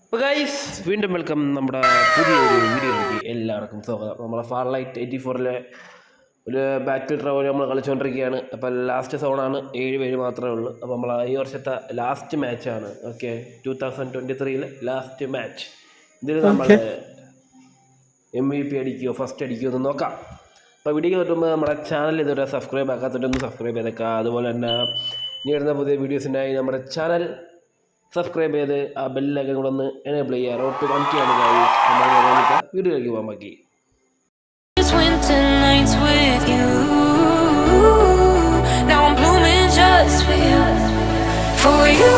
അപ്പോൾ ഗൈസ് വീണ്ടും വെൽക്കം നമ്മുടെ പുതിയൊരു വീഡിയോയിലേക്ക് എല്ലാവർക്കും സ്വാഗതം. നമ്മളെ ഫാർലൈറ്റ് 84-ലെ ഒരു ബാറ്റിൽ ട്രവൽ നമ്മൾ കളിച്ചുകൊണ്ടിരിക്കുകയാണ്. അപ്പോൾ ലാസ്റ്റ് സോണാണ്, 7 പേര് മാത്രമേ ഉള്ളൂ. അപ്പോൾ നമ്മൾ ഈ വർഷത്തെ ലാസ്റ്റ് മാച്ചാണ്. ഓക്കെ, 2023-ലെ ലാസ്റ്റ് മാച്ച്. ഇതിൽ നമ്മൾ MVP അടിക്കുമോ ഫസ്റ്റ് അടിക്കുമോ എന്ന് നോക്കാം. അപ്പോൾ വീഡിയോ കിട്ടുമ്പോൾ നമ്മുടെ ചാനൽ ഇതുവരെ സബ്സ്ക്രൈബ് ആക്കാത്തവരൊന്ന് സബ്സ്ക്രൈബ് ചെയ്തേക്കാം. അതുപോലെ തന്നെ ഇനി വരുന്ന പുതിയ വീഡിയോസിനായി നമ്മുടെ ചാനൽ സബ്സ്ക്രൈബ് ചെയ്ത് ആ ബെല്ലൊക്കെ കൂടെ ഒന്ന് എനേബിൾ ചെയ്യുക. റോട്ട് 1K ആണ് വീഡിയോയിലേക്ക് പോകാൻ ബാക്കി. For you